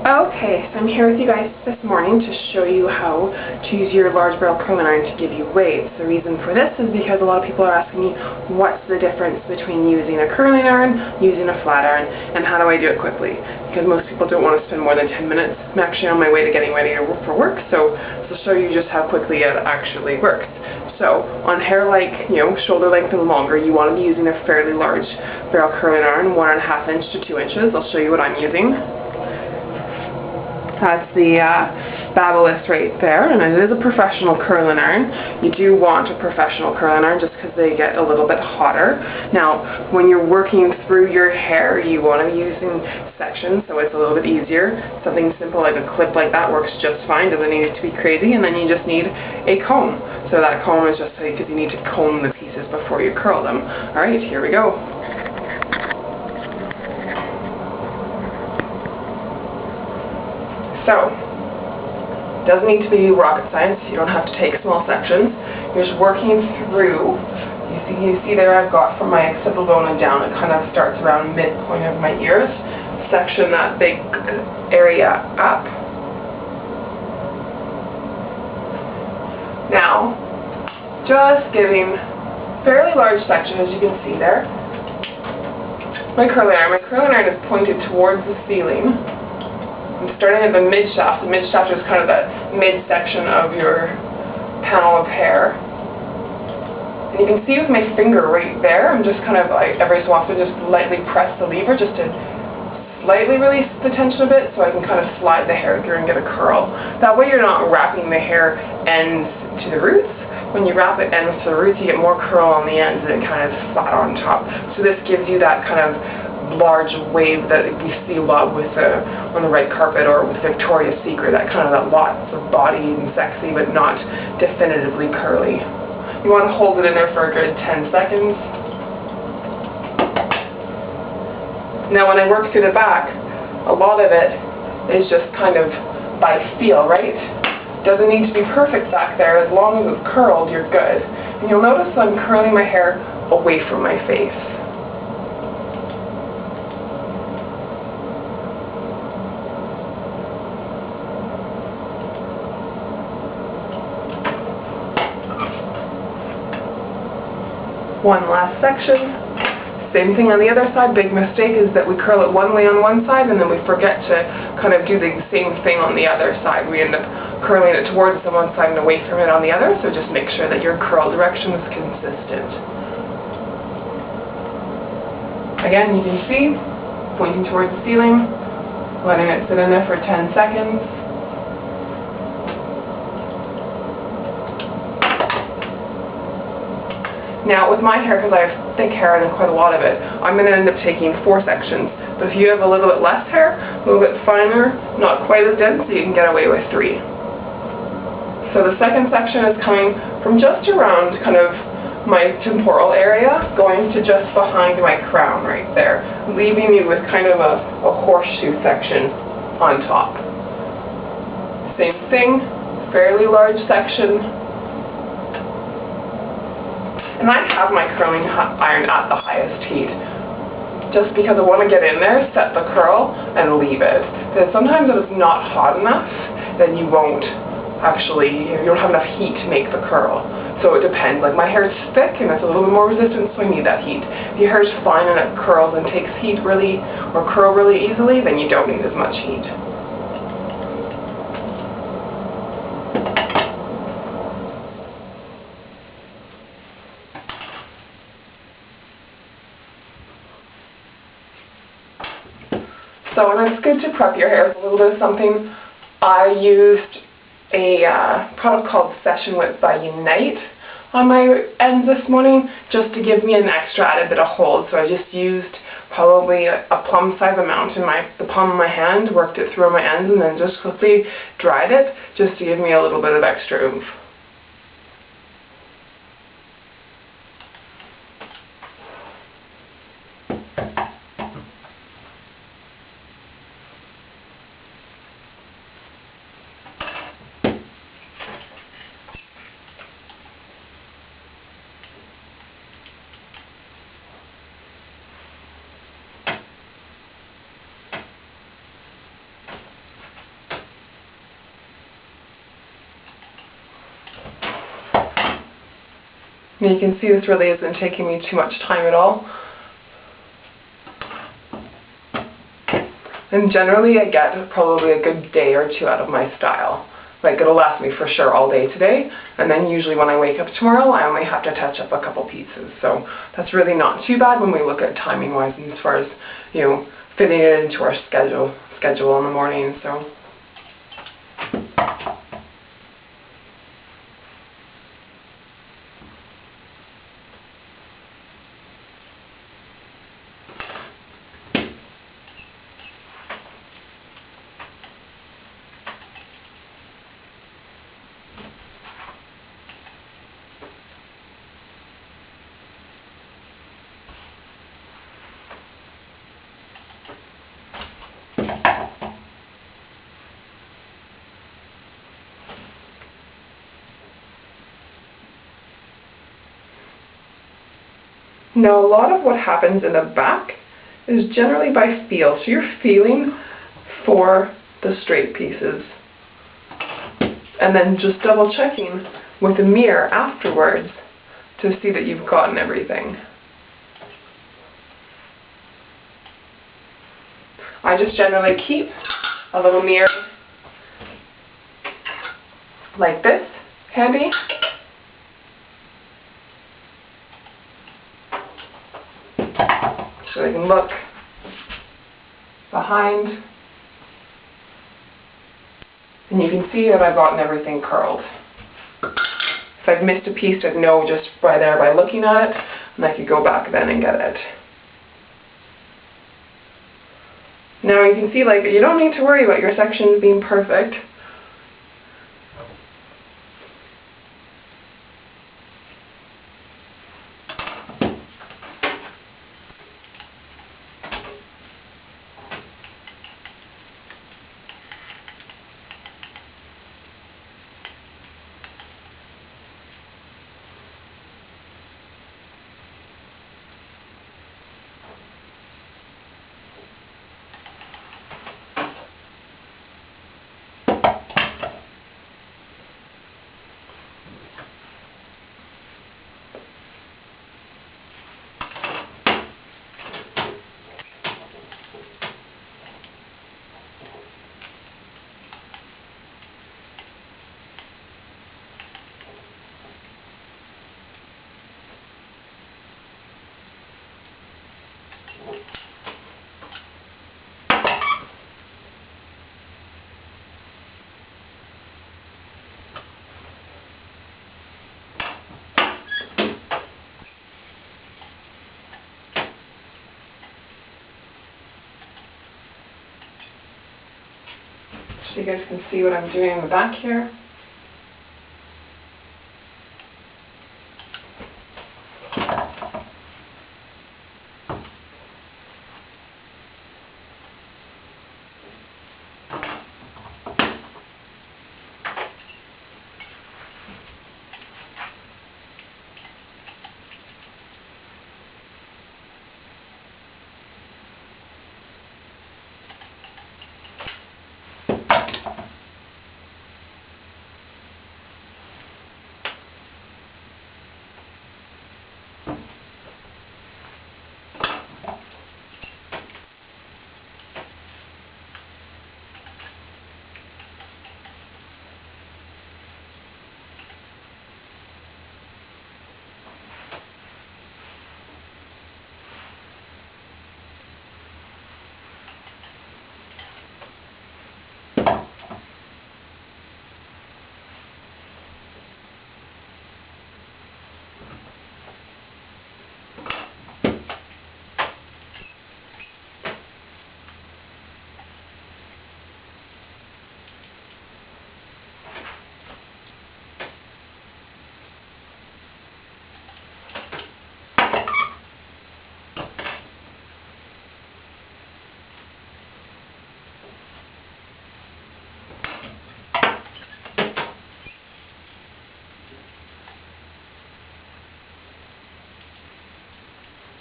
Okay, so I'm here with you guys this morning to show you how to use your large barrel curling iron to give you waves. The reason for this is because a lot of people are asking me what's the difference between using a curling iron, using a flat iron, and how do I do it quickly? Because most people don't want to spend more than 10 minutes. I'm actually on my way to getting ready for work, so this will show you just how quickly it actually works. So on hair like, shoulder length and longer, you want to be using a fairly large barrel curling iron, 1.5 inch to 2 inches. I'll show you what I'm using. That's the Babyliss right there, and it is a professional curling iron. You do want a professional curling iron just because they get a little bit hotter. Now, when you're working through your hair, you want to be using sections, so it's a little bit easier. Something simple like a clip like that works just fine, doesn't need it to be crazy, and then you just need a comb. So that comb is just because you need to comb the pieces before you curl them. Alright, here we go. So, it doesn't need to be rocket science. You don't have to take small sections. You're just working through. You see there I've got from my occipital bone and down. It kind of starts around midpoint of my ears. Section that big area up. Now, just giving fairly large section, as you can see there. My curling iron is pointed towards the ceiling. I'm starting at the mid-shaft. The mid-shaft is kind of the mid-section of your panel of hair. And you can see with my finger right there, I'm just kind of, every so often, just lightly press the lever just to slightly release the tension a bit so I can kind of slide the hair through and get a curl. That way you're not wrapping the hair ends to the roots. When you wrap it ends to the roots, you get more curl on the ends and it kind of flat on top. So this gives you that kind of large wave that you see a lot with on the red carpet or with Victoria's Secret, that kind of that lots of body and sexy but not definitively curly. You want to hold it in there for a good 10 seconds. Now when I work through the back, a lot of it is just kind of by feel, right? Doesn't need to be perfect back there. As long as it's curled, you're good. And you'll notice I'm curling my hair away from my face. One last section. Same thing on the other side. Big mistake is that we curl it one way on one side and then we forget to kind of do the same thing on the other side. We end up curling it towards the one side and away from it on the other, so just make sure that your curl direction is consistent. Again, you can see, pointing towards the ceiling, letting it sit in there for 10 seconds. Now with my hair, because I have thick hair and quite a lot of it, I'm going to end up taking 4 sections. But if you have a little bit less hair, a little bit finer, not quite as dense, so you can get away with 3. So the second section is coming from just around kind of my temporal area, going to just behind my crown right there, leaving me with kind of a horseshoe section on top. Same thing, fairly large section. And I have my curling iron at the highest heat, just because I want to get in there, set the curl, and leave it. Because sometimes if it's not hot enough, then you won't actually, you don't have enough heat to make the curl. So it depends. Like my hair is thick and it's a little bit more resistant, so I need that heat. If your hair is fine and it curls and takes heat really, or curl really easily, then you don't need as much heat. So, and it's good to prep your hair with a little bit of something. I used a product called Session Whip by Unite on my ends this morning, just to give me an extra added bit of hold. So I just used probably a plum-size amount in the palm of my hand, worked it through on my ends, and then just quickly dried it, just to give me a little bit of extra oomph. And you can see this really isn't taking me too much time at all. And generally I get probably a good day or two out of my style. Like, it'll last me for sure all day today, and then usually when I wake up tomorrow I only have to touch up a couple pieces. So that's really not too bad when we look at timing wise and as far as, you know, fitting it into our schedule in the morning. So now, a lot of what happens in the back is generally by feel. So you're feeling for the straight pieces. And then just double checking with a mirror afterwards to see that you've gotten everything. I just generally keep a little mirror like this handy. So I can look behind, and you can see that I've gotten everything curled. If I've missed a piece, I'd know just by there by looking at it, and I could go back then and get it. Now you can see, like, you don't need to worry about your sections being perfect. So you guys can see what I'm doing in the back here.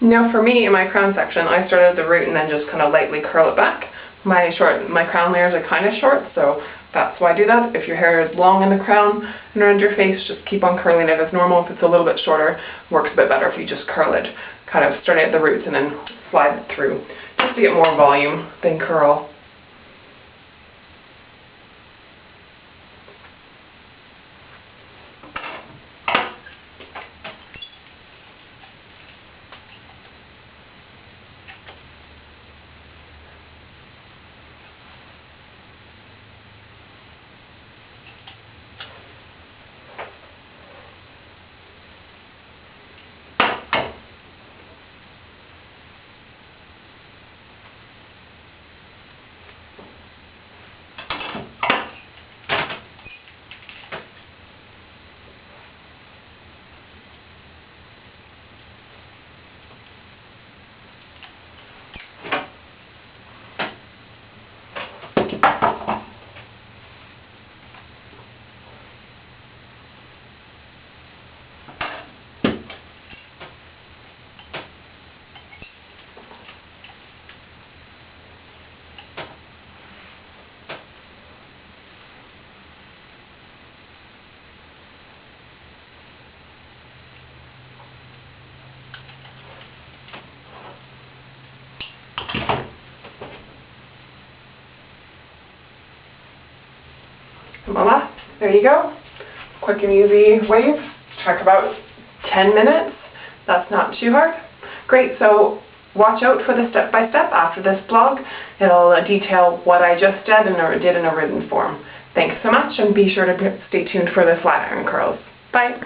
Now for me, in my crown section, I start at the root and then just kind of lightly curl it back. My crown layers are kind of short, so that's why I do that. If your hair is long in the crown and around your face, just keep on curling it as normal. If it's a little bit shorter, works a bit better if you just curl it, kind of starting at the roots and then slide it through, just to get more volume than curl. Voila, there you go. Quick and easy wave. Took about 10 minutes. That's not too hard. Great, so watch out for the step-by-step after this blog. It'll detail what I just did in a written form. Thanks so much, and be sure to stay tuned for the flat iron curls. Bye.